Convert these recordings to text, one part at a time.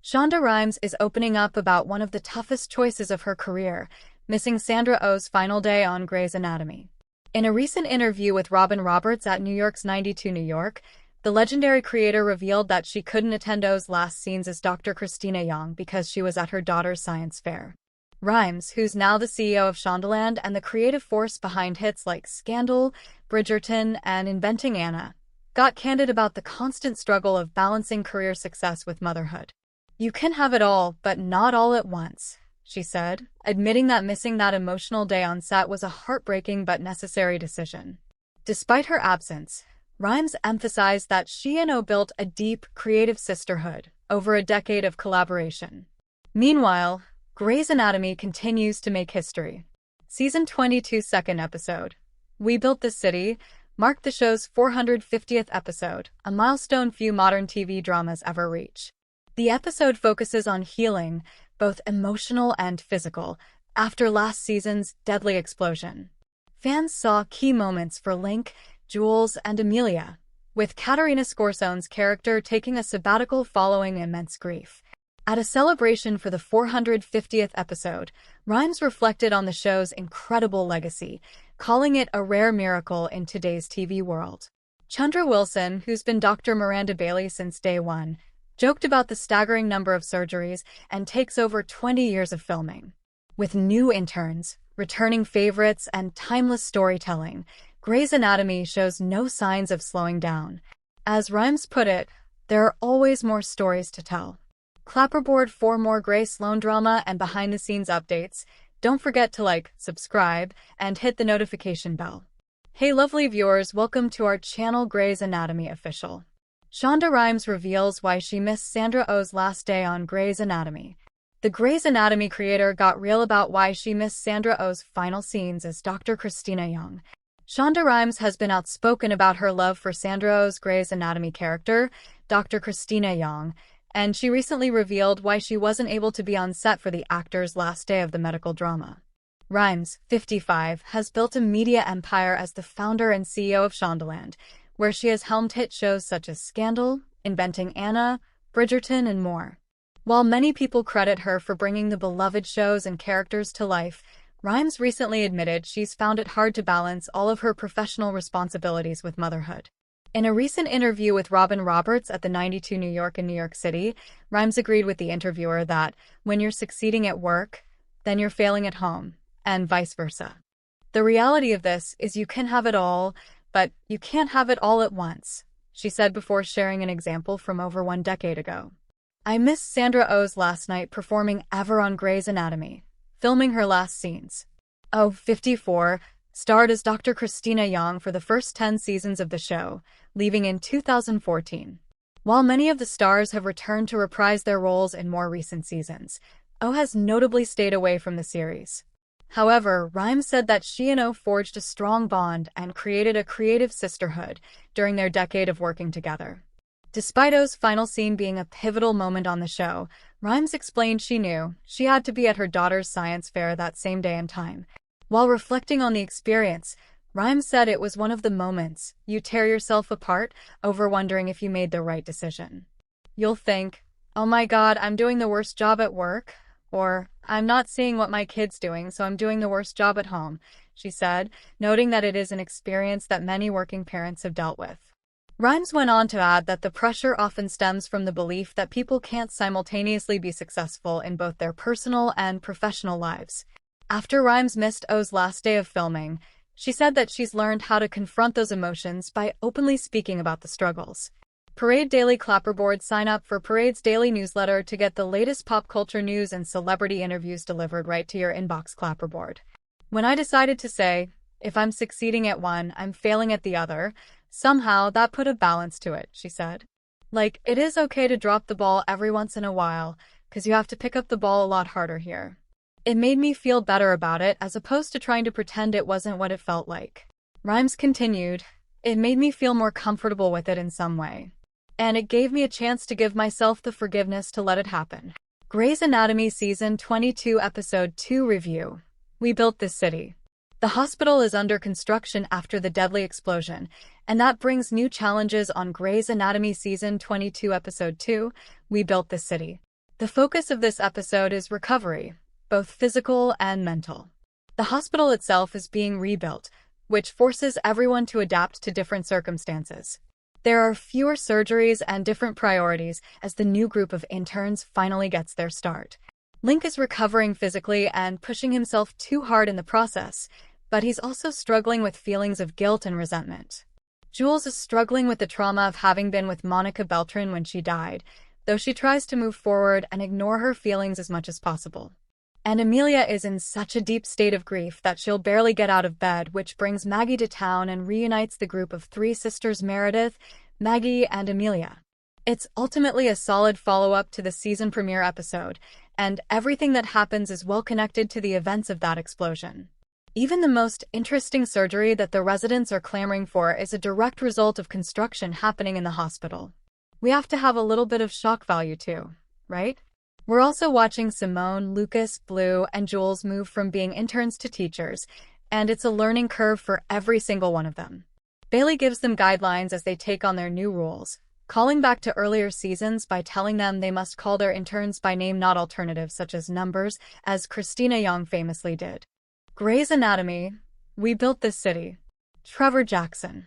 Shonda Rhimes is opening up about one of the toughest choices of her career, missing Sandra Oh's final day on Grey's Anatomy. In a recent interview with Robin Roberts at New York's 92 New York, the legendary creator revealed that she couldn't attend Oh's last scenes as Dr. Christina Young because she was at her daughter's science fair. Rhimes, who's now the CEO of Shondaland and the creative force behind hits like Scandal, Bridgerton, and Inventing Anna, got candid about the constant struggle of balancing career success with motherhood. "You can have it all, but not all at once," she said, admitting that missing that emotional day on set was a heartbreaking but necessary decision. Despite her absence, Rhimes emphasized that she and Oh built a deep, creative sisterhood over a decade of collaboration. Meanwhile, Grey's Anatomy continues to make history. Season 22's second episode, We Built This City, marked the show's 450th episode, a milestone few modern TV dramas ever reach. The episode focuses on healing, both emotional and physical, after last season's deadly explosion. Fans saw key moments for Link, Jules, and Amelia, with Katerina Scorsone's character taking a sabbatical following immense grief. At a celebration for the 450th episode, Rhimes reflected on the show's incredible legacy, calling it a rare miracle in today's TV world. Chandra Wilson, who's been Dr. Miranda Bailey since day one, joked about the staggering number of surgeries and takes over 20 years of filming. With new interns, returning favorites, and timeless storytelling, Grey's Anatomy shows no signs of slowing down. As Rhimes put it, there are always more stories to tell. Clapperboard for more Grey Sloan drama and behind-the-scenes updates. Don't forget to like, subscribe, and hit the notification bell. Hey lovely viewers, welcome to our channel Grey's Anatomy Official. Shonda Rhimes reveals why she missed Sandra Oh's last day on Grey's Anatomy. The Grey's Anatomy creator got real about why she missed Sandra Oh's final scenes as Dr. Christina Young. Shonda Rhimes has been outspoken about her love for Sandra Oh's Grey's Anatomy character, Dr. Christina Young, and she recently revealed why she wasn't able to be on set for the actor's last day of the medical drama. Rhimes, 55, has built a media empire as the founder and CEO of Shondaland, where she has helmed hit shows such as Scandal, Inventing Anna, Bridgerton, and more. While many people credit her for bringing the beloved shows and characters to life, Rhimes recently admitted she's found it hard to balance all of her professional responsibilities with motherhood. In a recent interview with Robin Roberts at the 92 New York in New York City, Rhimes agreed with the interviewer that when you're succeeding at work, then you're failing at home, and vice versa. The reality of this is you can have it all, but you can't have it all at once, she said before sharing an example from over 1 decade ago. "I missed Sandra Oh's last night performing ever on Grey's Anatomy, filming her last scenes." Oh, 54, starred as Dr. Christina Young for the first 10 seasons of the show, leaving in 2014. While many of the stars have returned to reprise their roles in more recent seasons, Oh has notably stayed away from the series. However, Rhimes said that she and Oh forged a strong bond and created a creative sisterhood during their decade of working together. Despite Oh's final scene being a pivotal moment on the show, Rhimes explained she knew she had to be at her daughter's science fair that same day and time. While reflecting on the experience, Rhimes said it was one of the moments you tear yourself apart over wondering if you made the right decision. You'll think, "Oh my God, I'm doing the worst job at work," or "I'm not seeing what my kid's doing, so I'm doing the worst job at home," she said, noting that it is an experience that many working parents have dealt with. Rhimes went on to add that the pressure often stems from the belief that people can't simultaneously be successful in both their personal and professional lives. After Rhimes missed Oh's last day of filming, she said that she's learned how to confront those emotions by openly speaking about the struggles. Parade Daily Clapperboard. Sign up for Parade's daily newsletter to get the latest pop culture news and celebrity interviews delivered right to your inbox. Clapperboard. "When I decided to say, if I'm succeeding at one, I'm failing at the other, somehow that put a balance to it," she said. "Like, it is okay to drop the ball every once in a while, because you have to pick up the ball a lot harder here. It made me feel better about it as opposed to trying to pretend it wasn't what it felt like." Rhimes continued, "It made me feel more comfortable with it in some way. And it gave me a chance to give myself the forgiveness to let it happen." Grey's Anatomy Season 22 Episode 2 Review. We Built This City. The hospital is under construction after the deadly explosion, and that brings new challenges on Grey's Anatomy Season 22 Episode 2, We Built This City. The focus of this episode is recovery, both physical and mental. The hospital itself is being rebuilt, which forces everyone to adapt to different circumstances. There are fewer surgeries and different priorities as the new group of interns finally gets their start. Link is recovering physically and pushing himself too hard in the process, but he's also struggling with feelings of guilt and resentment. Jules is struggling with the trauma of having been with Monica Beltran when she died, though she tries to move forward and ignore her feelings as much as possible. And Amelia is in such a deep state of grief that she'll barely get out of bed, which brings Maggie to town and reunites the group of three sisters Meredith, Maggie, and Amelia. It's ultimately a solid follow-up to the season premiere episode, and everything that happens is well connected to the events of that explosion. Even the most interesting surgery that the residents are clamoring for is a direct result of construction happening in the hospital. We have to have a little bit of shock value too, right? We're also watching Simone, Lucas, Blue, and Jules move from being interns to teachers, and it's a learning curve for every single one of them. Bailey gives them guidelines as they take on their new roles, calling back to earlier seasons by telling them they must call their interns by name, not alternatives such as numbers, as Christina Young famously did. Grey's Anatomy, We Built This City, Trevor Jackson.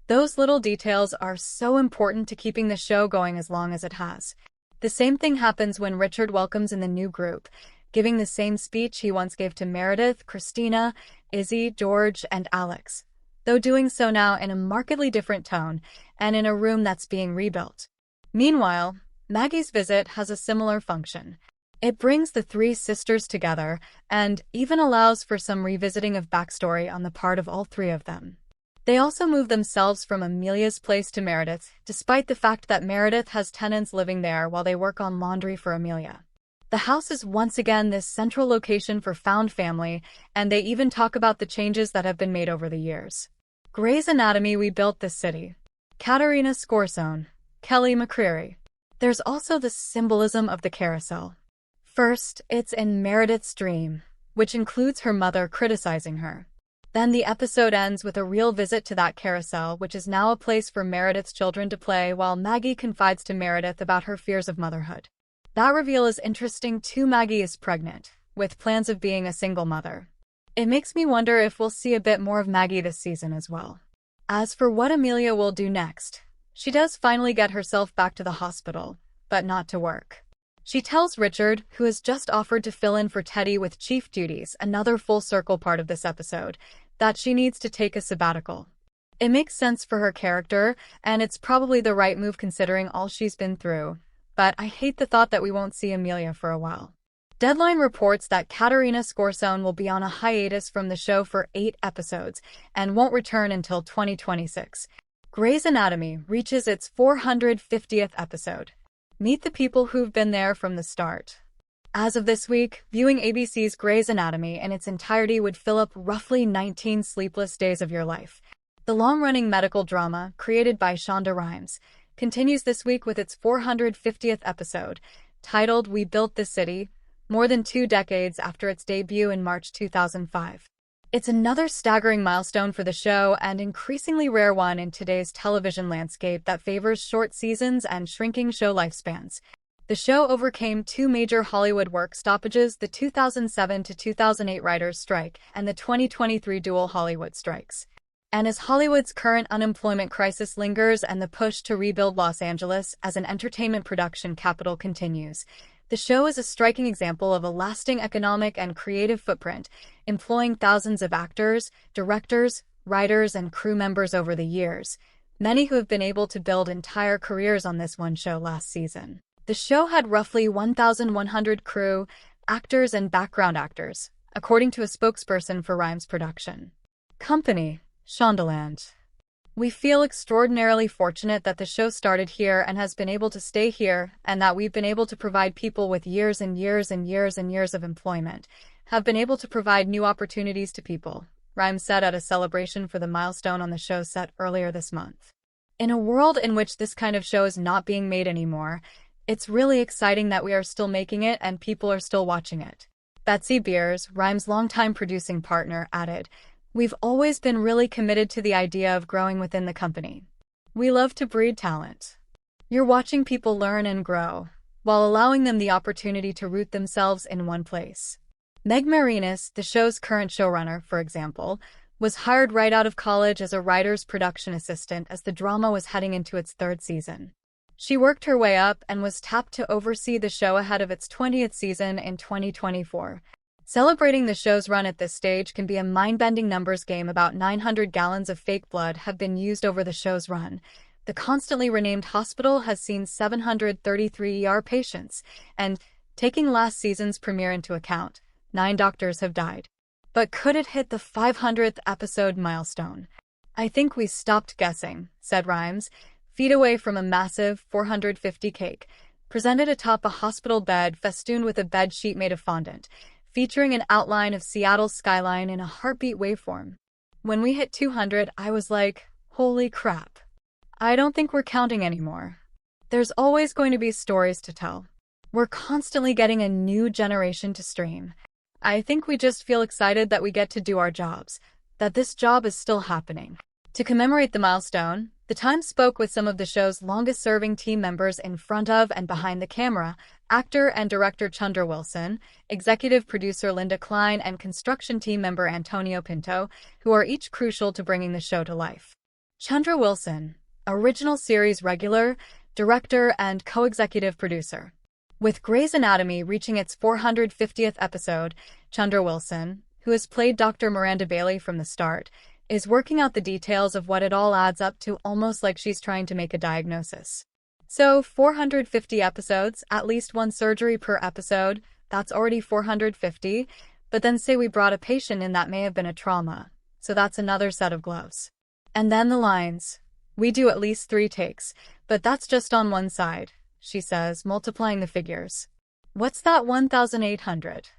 Those little details are so important to keeping the show going as long as it has. The same thing happens when Richard welcomes in the new group, giving the same speech he once gave to Meredith, Christina, Izzy, George, and Alex, though doing so now in a markedly different tone and in a room that's being rebuilt. Meanwhile, Maggie's visit has a similar function. It brings the three sisters together and even allows for some revisiting of backstory on the part of all three of them. They also move themselves from Amelia's place to Meredith, despite the fact that Meredith has tenants living there while they work on laundry for Amelia. The house is once again this central location for found family, and they even talk about the changes that have been made over the years. Grey's Anatomy, We Built This City. Katerina Scorsone. Kelly McCreary. There's also the symbolism of the carousel. First, it's in Meredith's dream, which includes her mother criticizing her. Then the episode ends with a real visit to that carousel, which is now a place for Meredith's children to play while Maggie confides to Meredith about her fears of motherhood. That reveal is interesting too. Maggie is pregnant, with plans of being a single mother. It makes me wonder if we'll see a bit more of Maggie this season as well. As for what Amelia will do next, she does finally get herself back to the hospital, but not to work. She tells Richard, who has just offered to fill in for Teddy with chief duties, another full circle part of this episode, that she needs to take a sabbatical. It makes sense for her character, and it's probably the right move considering all she's been through, but I hate the thought that we won't see Amelia for a while. Deadline reports that Katerina Scorsone will be on a hiatus from the show for 8 episodes and won't return until 2026. Grey's Anatomy reaches its 450th episode. Meet the people who've been there from the start. As of this week, viewing ABC's Grey's Anatomy in its entirety would fill up roughly 19 sleepless days of your life. The long-running medical drama, created by Shonda Rhimes, continues this week with its 450th episode, titled We Built This City, more than 2 decades after its debut in March 2005. It's another staggering milestone for the show and increasingly rare one in today's television landscape that favors short seasons and shrinking show lifespans. The show overcame 2 major Hollywood work stoppages, the 2007 to 2008 writers' strike and the 2023 dual Hollywood strikes. And as Hollywood's current unemployment crisis lingers and the push to rebuild Los Angeles as an entertainment production capital continues, the show is a striking example of a lasting economic and creative footprint, employing thousands of actors, directors, writers, and crew members over the years, many who have been able to build entire careers on this one show last season. The show had roughly 1,100 crew, actors, and background actors, according to a spokesperson for Rhimes Production Company, Shondaland. We feel extraordinarily fortunate that the show started here and has been able to stay here, and that we've been able to provide people with years and years and years and years of employment, have been able to provide new opportunities to people, Rhimes said at a celebration for the milestone on the show's set earlier this month. In a world in which this kind of show is not being made anymore, it's really exciting that we are still making it and people are still watching it. Betsy Beers, Rhimes' longtime producing partner, added, "We've always been really committed to the idea of growing within the company. We love to breed talent. You're watching people learn and grow, while allowing them the opportunity to root themselves in one place. Meg Marinis, the show's current showrunner, for example, was hired right out of college as a writer's production assistant as the drama was heading into its third season. She worked her way up and was tapped to oversee the show ahead of its 20th season in 2024. Celebrating the show's run at this stage can be a mind-bending numbers game. About 900 gallons of fake blood have been used over the show's run. The constantly renamed hospital has seen 733 ER patients, and, taking last season's premiere into account, 9 doctors have died. But could it hit the 500th episode milestone? "I think we stopped guessing," said Rhimes, feet away from a massive 450 cake, presented atop a hospital bed festooned with a bed sheet made of fondant, featuring an outline of Seattle's skyline in a heartbeat waveform. "When we hit 200, I was like, holy crap. I don't think we're counting anymore. There's always going to be stories to tell. We're constantly getting a new generation to stream. I think we just feel excited that we get to do our jobs, that this job is still happening." To commemorate the milestone, The Times spoke with some of the show's longest-serving team members in front of and behind the camera: actor and director Shonda Wilson, executive producer Linda Klein, and construction team member Antonio Pinto, who are each crucial to bringing the show to life. Shonda Wilson, original series regular, director, and co-executive producer. With Grey's Anatomy reaching its 450th episode, Shonda Wilson, who has played Dr. Miranda Bailey from the start, is working out the details of what it all adds up to, almost like she's trying to make a diagnosis. So, 450 episodes, at least one surgery per episode, that's already 450, but then say we brought a patient in that may have been a trauma, so that's another set of gloves. And then the lines. "We do at least 3 takes, but that's just on one side," she says, multiplying the figures. "What's that 1,800?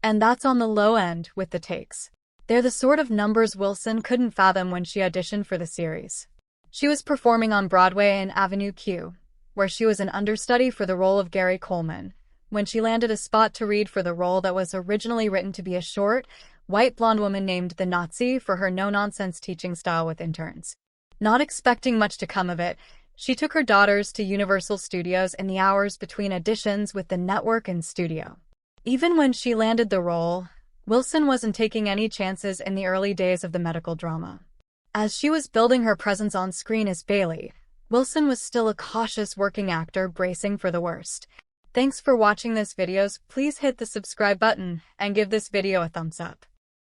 And that's on the low end with the takes." They're the sort of numbers Wilson couldn't fathom when she auditioned for the series. She was performing on Broadway in Avenue Q, where she was an understudy for the role of Gary Coleman, when she landed a spot to read for the role that was originally written to be a short, white blonde woman named the Nazi for her no-nonsense teaching style with interns. Not expecting much to come of it, she took her daughters to Universal Studios in the hours between auditions with the network and studio. Even when she landed the role, Wilson wasn't taking any chances in the early days of the medical drama. As she was building her presence on screen as Bailey, Wilson was still a cautious working actor bracing for the worst. Thanks for watching this video. Please hit the subscribe button and give this video a thumbs up.